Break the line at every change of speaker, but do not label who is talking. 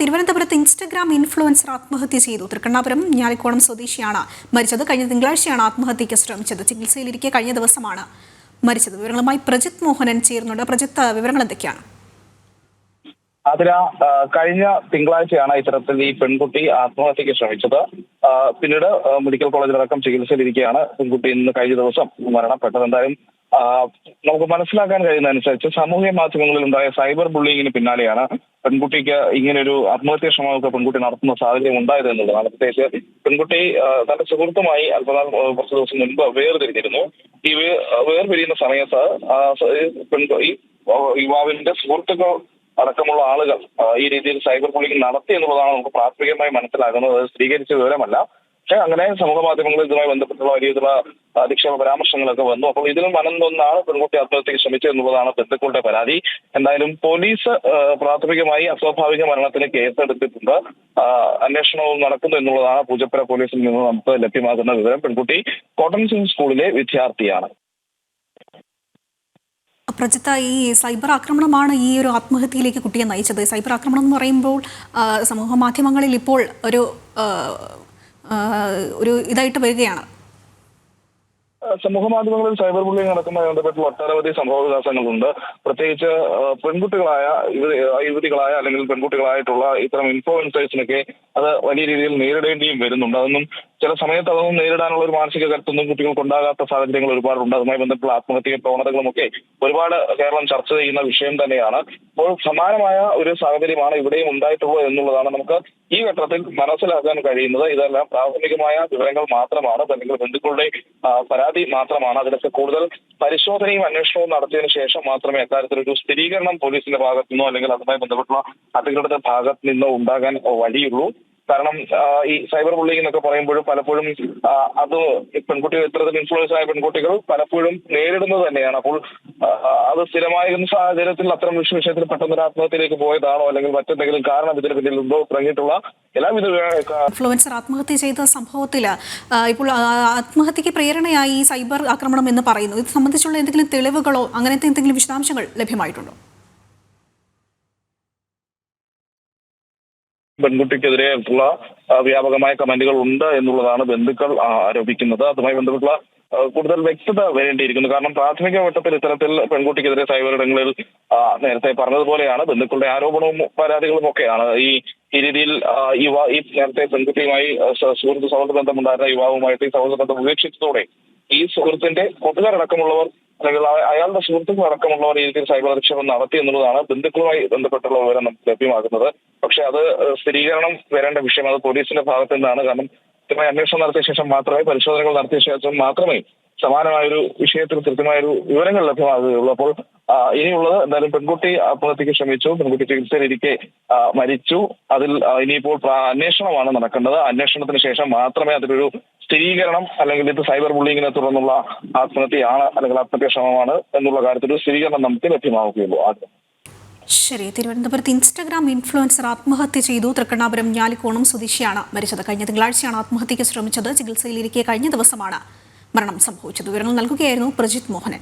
തിരുവനന്തപുരത്ത് Instagram influencer ആത്മഹത്യ ചെയ്തു. തൃക്കണ്ണാപുരം ഞാലിക്കോണം സ്വദേശിയാണ് മരിച്ചത്. കഴിഞ്ഞ തിങ്കളാഴ്ചയാണ് ആത്മഹത്യയ്ക്ക് ശ്രമിച്ചത്. ചികിത്സയിലിരിക്കെ കഴിഞ്ഞ ദിവസമാണ് മരിച്ചത്. വിവരങ്ങളുമായി പ്രജിത് മോഹനൻ ചേരുന്നുണ്ട്. പ്രജിത്ത്, വിവരങ്ങൾ എന്തൊക്കെയാണ്?
അതിന് കഴിഞ്ഞ തിങ്കളാഴ്ചയാണ് ഇത്തരത്തിൽ ഈ പെൺകുട്ടി ആത്മഹത്യക്ക് ശ്രമിച്ചത്. പിന്നീട് മെഡിക്കൽ കോളേജിലടക്കം ചികിത്സയിലിരിക്കെയാണ് പെൺകുട്ടി ഇന്ന് കഴിഞ്ഞ ദിവസം മരണപ്പെട്ടത്. എന്തായാലും നമുക്ക് മനസ്സിലാക്കാൻ കഴിയുന്നതനുസരിച്ച് സാമൂഹ്യ മാധ്യമങ്ങളിൽ ഉണ്ടായ സൈബർ ബുള്ളിങ്ങിന് പിന്നാലെയാണ് പെൺകുട്ടിക്ക് ഇങ്ങനൊരു ആത്മഹത്യാ ശ്രമമൊക്കെ പെൺകുട്ടി നടത്തുന്ന സാഹചര്യം ഉണ്ടായത് എന്നുള്ളതാണ്. പ്രത്യേകിച്ച് പെൺകുട്ടി തന്റെ സുഹൃത്തുമായി അല്പനാൾ കുറച്ച് ദിവസം മുൻപ് വേർതിരിഞ്ഞിരുന്നു. ഈ വേർപിരിയുന്ന സമയത്ത് ഈ യുവാവിന്റെ സുഹൃത്തുക്കൾ അടക്കമുള്ള ആളുകൾ ഈ രീതിയിൽ സൈബർ ബുള്ളിംഗ് നടത്തി എന്നുള്ളതാണ് നമുക്ക് പ്രാഥമികമായി മനസ്സിലാകുന്നത്. അത് സ്ഥിരീകരിച്ച വിവരമല്ല. പക്ഷെ അങ്ങനെ സമൂഹ മാധ്യമങ്ങളിൽ ഇതുമായി ബന്ധപ്പെട്ടുള്ള രീതിയിലുള്ള അധിക്ഷേപ പരാമർശങ്ങളൊക്കെ വന്നു. അപ്പോൾ ഇതിലും മനംതൊന്നാണ് പെൺകുട്ടി ആത്മഹത്യക്ക് ശ്രമിച്ചത് എന്നുള്ളതാണ് ബന്ധുക്കളുടെ പരാതി. എന്തായാലും പോലീസ് പ്രാഥമികമായി അസ്വാഭാവിക മരണത്തിന് കേസെടുത്തിട്ടുണ്ട്. അന്വേഷണവും നടക്കുന്നു എന്നുള്ളതാണ് പൂജപ്പുര പോലീസിൽ നിന്ന് നമുക്ക് ലഭ്യമാകുന്ന വിവരം. പെൺകുട്ടി കോട്ടൺ സിംഗ് സ്കൂളിലെ വിദ്യാർത്ഥിയാണ്.
പ്രജിത്ത, ഈ സൈബർ ആക്രമണമാണ് ഈ ഒരു ആത്മഹത്യയിലേക്ക് കുട്ടിയെ നയിച്ചത്. സൈബർ ആക്രമണം എന്ന് പറയുമ്പോൾ സമൂഹ മാധ്യമങ്ങളിൽ ഇപ്പോൾ ഒരു ഇതായിട്ട് വരികയാണ്.
സമൂഹ മാധ്യമങ്ങളിൽ സൈബർ ബുള്ളിംഗ് നടക്കുന്നതുമായി ബന്ധപ്പെട്ടുള്ള ഒട്ടനവധി സംഭവ വികാസങ്ങളുണ്ട്. പ്രത്യേകിച്ച് പെൺകുട്ടികളായ യുവതികളായ അല്ലെങ്കിൽ പെൺകുട്ടികളായിട്ടുള്ള ഇത്തരം ഇൻഫ്ലുവൻസേഴ്സിനൊക്കെ അത് വലിയ രീതിയിൽ നേരിടേണ്ടിയും വരുന്നുണ്ട്. അതൊന്നും ചില സമയത്ത് അതൊന്നും നേരിടാനുള്ള ഒരു മാനസിക കരുത്തൊന്നും കുട്ടികൾക്ക് ഉണ്ടാകാത്ത സാഹചര്യങ്ങൾ ഒരുപാടുണ്ട്. അതുമായി ബന്ധപ്പെട്ടുള്ള ആത്മഹത്യ പ്രവണതകളുമൊക്കെ ഒരുപാട് കേരളം ചർച്ച ചെയ്യുന്ന വിഷയം തന്നെയാണ്. അപ്പോൾ സമാനമായ ഒരു സാഹചര്യമാണ് ഇവിടെയും ഉണ്ടായിട്ടുള്ളത് എന്നുള്ളതാണ് നമുക്ക് ഈ ഘട്ടത്തിൽ മനസ്സിലാക്കാൻ കഴിയുന്നത്. ഇതെല്ലാം പ്രാഥമികമായ വിവരങ്ങൾ മാത്രമാണ്, അല്ലെങ്കിൽ ബന്ധുക്കളുടെ പരാതി മാത്രമാണ്. അതിലൊക്കെ കൂടുതൽ പരിശോധനയും അന്വേഷണവും നടത്തിയതിനു ശേഷം മാത്രമേ അക്കാര്യത്തിലൊരു സ്ഥിരീകരണം പോലീസിന്റെ ഭാഗത്തു നിന്നോ അല്ലെങ്കിൽ അതുമായി ബന്ധപ്പെട്ടുള്ള അധികൃതരുടെ ഭാഗത്തു നിന്നോ ഉണ്ടാകാൻ വഴിയുള്ളൂ. കാരണം ഈ സൈബർ ബുള്ളിംഗ് എന്നൊക്കെ പറയുമ്പോഴും പലപ്പോഴും അത് പെൺകുട്ടികൾ ഇത്തരത്തിൽ ഇൻഫ്ലുവൻസ് ആയ പെൺകുട്ടികൾ പലപ്പോഴും നേരിടുന്നത് തന്നെയാണ്. അപ്പോൾ അത് സ്ഥിരമായിരുന്ന സാഹചര്യത്തിൽ അത്തരം വിഷയത്തിൽ പെട്ടെന്നൊരു ആത്മഹത്യയിലേക്ക് പോയതാണോ അല്ലെങ്കിൽ മറ്റെന്തെങ്കിലും കാരണം ഇതിന് പിന്നിൽ ഉണ്ടോ തുടങ്ങിയിട്ടുള്ള എല്ലാവിധ
ഇൻഫ്ലുവൻസർ ആത്മഹത്യ ചെയ്ത സംഭവത്തിൽ ഇപ്പോൾ ആത്മഹത്യക്ക് പ്രേരണയായി ഈ സൈബർ ആക്രമണം എന്ന് പറയുന്നു. ഇത് സംബന്ധിച്ചുള്ള എന്തെങ്കിലും തെളിവുകളോ അങ്ങനത്തെ എന്തെങ്കിലും വിശദാംശങ്ങൾ ലഭ്യമായിട്ടുണ്ടോ?
പെൺകുട്ടിക്കെതിരെയുള്ള വ്യാപകമായ കമന്റുകൾ ഉണ്ട് എന്നുള്ളതാണ് ബന്ധുക്കൾ ആരോപിക്കുന്നത്. അതുമായി ബന്ധപ്പെട്ടുള്ള കൂടുതൽ വ്യക്തത വരേണ്ടിയിരിക്കുന്നു. കാരണം പ്രാഥമിക ഘട്ടത്തിൽ ഇത്തരത്തിൽ പെൺകുട്ടിക്കെതിരെ സൈബർ ഇടങ്ങളിൽ നേരത്തെ പറഞ്ഞതുപോലെയാണ് ബന്ധുക്കളുടെ ആരോപണവും പരാതികളും ഒക്കെയാണ്. ഈ രീതിയിൽ ഈ നേരത്തെ പെൺകുട്ടിയുമായി സൗഹൃദ ബന്ധമുണ്ടായിരുന്ന യുവാവുമായിട്ട് ഈ സൗഹൃദ ബന്ധം ഉപേക്ഷിച്ചതോടെ ഈ സുഹൃത്തിന്റെ കൂട്ടുകാരടക്കമുള്ളവർ അല്ലെങ്കിൽ അയാളുടെ സുഹൃത്തുക്കൾ അടക്കമുള്ളവർ ഈ രീതിയിൽ സൈബർ അധിക്ഷേപം നടത്തി എന്നുള്ളതാണ് ബന്ധുക്കളുമായി ബന്ധപ്പെട്ടുള്ള വിവരം നമുക്ക് ലഭ്യമാകുന്നത്. പക്ഷെ അത് സ്ഥിരീകരണം വരേണ്ട വിഷയം അത് പോലീസിന്റെ ഭാഗത്തു നിന്നാണ്. കാരണം കൃത്യമായ അന്വേഷണം നടത്തിയ ശേഷം മാത്രമേ, പരിശോധനകൾ നടത്തിയ ശേഷം മാത്രമേ സമാനമായൊരു വിഷയത്തിൽ കൃത്യമായൊരു വിവരങ്ങൾ ലഭ്യമാകുകയുള്ളൂ. അപ്പോൾ ഇനിയുള്ളത് എന്തായാലും പെൺകുട്ടി ആത്മഹത്യക്ക് ശ്രമിച്ചു, പെൺകുട്ടി ചികിത്സയിലിരിക്കെ മരിച്ചു. അതിൽ ഇനിയിപ്പോൾ അന്വേഷണമാണ് നടക്കേണ്ടത്. അന്വേഷണത്തിന് ശേഷം മാത്രമേ അതിലൊരു സ്ഥിരീകരണം അല്ലെങ്കിൽ ഇത് സൈബർ ബുള്ളിങ്ങിനെ തുടർന്നുള്ള ആത്മഹത്യയാണ് അല്ലെങ്കിൽ ആത്മഹത്യാ ശ്രമമാണ് എന്നുള്ള കാര്യത്തിൽ ഒരു സ്ഥിരീകരണം നമുക്ക് ലഭ്യമാവുകയുള്ളൂ.
ശരി. തിരുവനന്തപുരത്ത് ഇൻസ്റ്റഗ്രാം ഇൻഫ്ലുവൻസർ ആത്മഹത്യ ചെയ്തു. തൃക്കണ്ണാപുരം ഞാലിക്കോണം സ്വദേശിയാണ് മരിച്ചത്. കഴിഞ്ഞ തിങ്കളാഴ്ചയാണ് ആത്മഹത്യക്ക് ശ്രമിച്ചത്. ചികിത്സയിലിരിക്കെ കഴിഞ്ഞ ദിവസമാണ് മരണം സംഭവിച്ചത്. വിവരങ്ങൾ നൽകുകയായിരുന്നു പ്രജിത് മോഹനൻ.